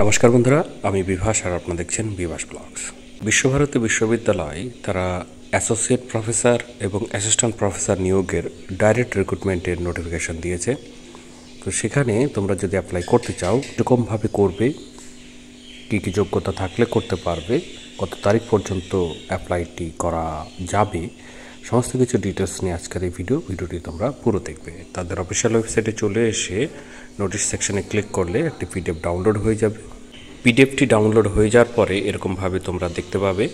নমস্কার বন্ধুরা, আমি বিভাস আর আপনারা দেখছেন বিভাস ব্লগস। বিশ্বভারতী বিশ্ববিদ্যালয় তারা অ্যাসোসিয়েট প্রফেসর এবং অ্যাসিস্ট্যান্ট প্রফেসর নিয়োগের ডাইরেক্ট রিক্রুটমেন্টের নোটিফিকেশন দিয়েছে। তো সেখানে তোমরা যদি অ্যাপ্লাই করতে চাও এরকমভাবে করবে, কী কী যোগ্যতা থাকলে করতে পারবে, কত তারিখ পর্যন্ত অ্যাপ্লাইটি করা যাবে, সমস্ত কিছু ডিটেলস নিয়ে আজকের এই ভিডিওটি তোমরা পুরো দেখবে। তাদের অফিসিয়াল ওয়েবসাইটে চলে এসে নোটিশ সেকশনে ক্লিক করলে একটি পিডিএফ ডাউনলোড হয়ে যাবে। পিডিএফটি ডাউনলোড হয়ে যাওয়ার পরে এরকমভাবে তোমরা দেখতে পাবে,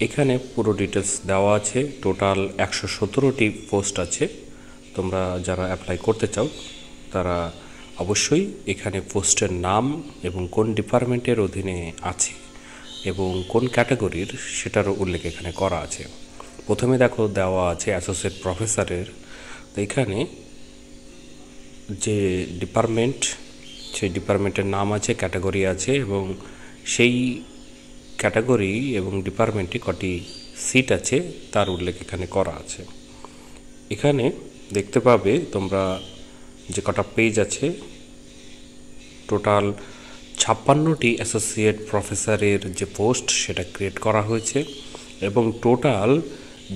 এখানে পুরো ডিটেলস দেওয়া আছে। টোটাল 117টি পোস্ট আছে। তোমরা যারা অ্যাপ্লাই করতে চাও তারা অবশ্যই এখানে পোস্টের নাম এবং কোন ডিপার্টমেন্টের অধীনে আছে এবং কোন ক্যাটাগরির সেটারও উল্লেখ এখানে করা আছে। প্রথমে দেখো দেওয়া আছে অ্যাসোসিয়েট প্রফেসরের। তো এখানে যে ডিপার্টমেন্ট, সেই ডিপার্টমেন্টের নাম আছে, ক্যাটাগরি আছে এবং সেই ক্যাটাগরি এবং ডিপার্টমেন্টে কটি সিট আছে তার উল্লেখ এখানে করা আছে। এখানে দেখতে পাবে তোমরা যে কটা পেজ আছে, টোটাল 56টি অ্যাসোসিয়েট প্রফেসরের যে পোস্ট সেটা ক্রিয়েট করা হয়েছে এবং টোটাল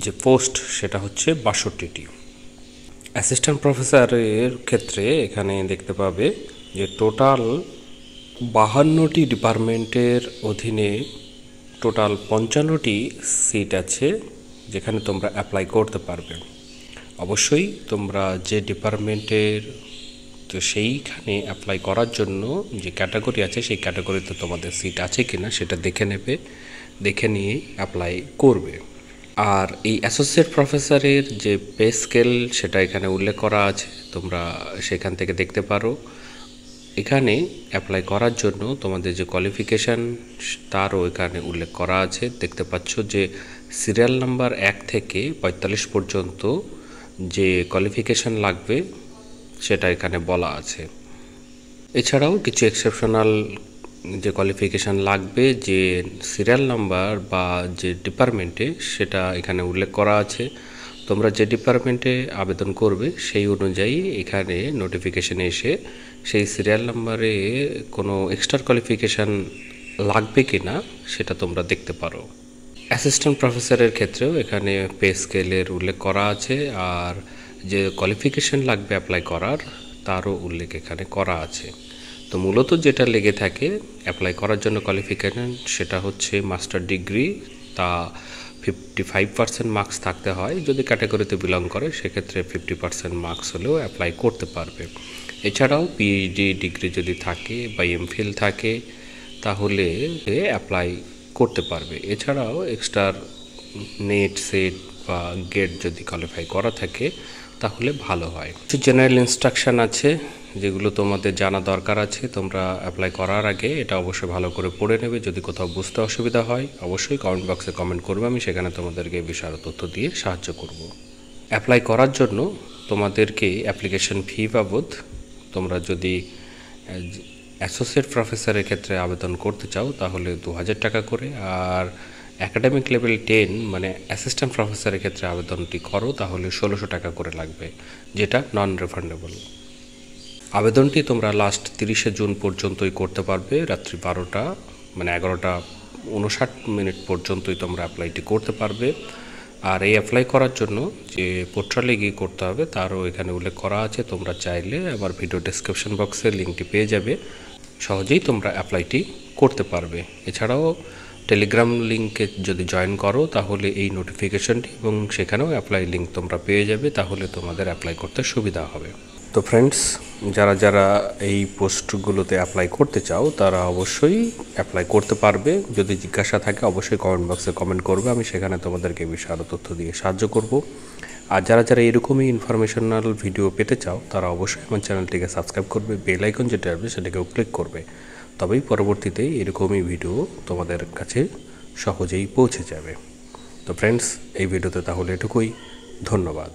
যে পোস্ট সেটা হচ্ছে 62টি। অ্যাসিস্ট্যান্ট প্রফেসরের ক্ষেত্রে এখানে দেখতে পাবে যে টোটাল 52টি ডিপার্টমেন্টের অধীনে টোটাল 55টি সিট আছে যেখানে তোমরা অ্যাপ্লাই করতে পারবে। অবশ্যই তোমরা যে ডিপার্টমেন্টের, তো সেইখানে অ্যাপ্লাই করার জন্য যে ক্যাটাগরি আছে সেই ক্যাটাগরিতে তোমাদের সিট আছে কিনা সেটা দেখে নেবে, দেখে নিয়ে অ্যাপ্লাই করবে। আর এই অ্যাসোসিয়েট প্রফেসরের যে পে স্কেল সেটা এখানে উল্লেখ করা আছে, তোমরা সেখান থেকে দেখতে পারো। এখানে অ্যাপ্লাই করার জন্য তোমাদের যে কোয়ালিফিকেশান তারও এখানে উল্লেখ করা আছে। দেখতে পাচ্ছ যে সিরিয়াল নাম্বার 1 থেকে 45 পর্যন্ত যে কোয়ালিফিকেশান লাগবে সেটা এখানে বলা আছে। এছাড়াও কিছু এক্সেপশনাল যে কোয়ালিফিকেশান লাগবে যে সিরিয়াল নাম্বার বা যে ডিপার্টমেন্টে সেটা এখানে উল্লেখ করা আছে। তোমরা যে ডিপার্টমেন্টে আবেদন করবে সেই অনুযায়ী এখানে নোটিফিকেশানে এসে সেই সিরিয়াল নাম্বারে কোনো এক্সট্রা কোয়ালিফিকেশান লাগবে কি না সেটা তোমরা দেখতে পারো। অ্যাসিস্ট্যান্ট প্রফেসরের ক্ষেত্রেও এখানে পে স্কেলের উল্লেখ করা আছে আর যে কোয়ালিফিকেশান লাগবে অ্যাপ্লাই করার তারও উল্লেখ এখানে করা আছে। তো মূলত যেটা লেগে থাকে অ্যাপ্লাই করার জন্য কোয়ালিফিকেশান সেটা হচ্ছে মাস্টার ডিগ্রি, তা 55% মার্কস থাকতে হয়। যদি ক্যাটাগরিতে বিলং করে সেক্ষেত্রে 50% মার্কস হলেও অ্যাপ্লাই করতে পারবে। এছাড়াও পিএইচডি ডিগ্রি যদি থাকে বা এমফিল থাকে তাহলে অ্যাপ্লাই করতে পারবে। এছাড়াও এক্সট্রা নেট, সেট বা গেট যদি কোয়ালিফাই করা থাকে তাহলে ভালো হয়। কিছু জেনারেল ইনস্ট্রাকশান আছে যেগুলো তোমাদের জানা দরকার আছে। তোমরা অ্যাপ্লাই করার আগে এটা অবশ্যই ভালো করে পড়ে নেবে। যদি কোথাও বুঝতে অসুবিধা হয় অবশ্যই কমেন্ট বক্সে কমেন্ট করবে, আমি সেখানে তোমাদেরকে বিশাল তথ্য দিয়ে সাহায্য করব। অ্যাপ্লাই করার জন্য তোমাদেরকে অ্যাপ্লিকেশন ফি বাবদ, তোমরা যদি অ্যাসোসিয়েট প্রফেসরের ক্ষেত্রে আবেদন করতে চাও তাহলে 2000 টাকা করে, আর একাডেমিক লেভেল 10 মানে অ্যাসিস্ট্যান্ট প্রফেসরের ক্ষেত্রে আবেদনটি করো তাহলে 1600 টাকা করে লাগবে, যেটা নন রিফান্ডেবল। আবেদনটি তোমরা লাস্ট 30শে জুন পর্যন্তই করতে পারবে, রাত্রি 12টা মানে 11:59 পর্যন্তই তোমরা অ্যাপ্লাইটি করতে পারবে। আর এই অ্যাপ্লাই করার জন্য যে পোর্টালে গিয়ে করতে হবে তারও এখানে উল্লেখ করা আছে। তোমরা চাইলে আমার ভিডিও ডেসক্রিপশন বক্সে লিঙ্কটি পেয়ে যাবে, সহজেই তোমরা অ্যাপ্লাইটি করতে পারবে। এছাড়াও টেলিগ্রাম লিঙ্কে যদি জয়েন করো তাহলে এই নোটিফিকেশনটি এবং সেখানেও অ্যাপ্লাই লিঙ্ক তোমরা পেয়ে যাবে, তাহলে তোমাদের অ্যাপ্লাই করতে সুবিধা হবে। তো ফ্রেন্ডস, যারা যারা এই পোস্টগুলোতে অ্যাপ্লাই করতে চাও তারা অবশ্যই অ্যাপ্লাই করতে পারবে। যদি জিজ্ঞাসা থাকে অবশ্যই কমেন্ট বক্সে কমেন্ট করবে, আমি সেখানে তোমাদেরকে বিশাল তথ্য দিয়ে সাহায্য করব। আর যারা যারা এরকমই ইনফরমেশনাল ভিডিও পেতে চাও তারা অবশ্যই আমার চ্যানেলটিকে সাবস্ক্রাইব করবে, বেল আইকন যেটা আসবে সেটাকেও ক্লিক করবে, তবেই পরবর্তীতে এরকমই ভিডিও তোমাদের কাছে সহজেই পৌঁছে যাবে। তো ফ্রেন্ডস, এই ভিডিওতে তাহলে এটুকুই। ধন্যবাদ।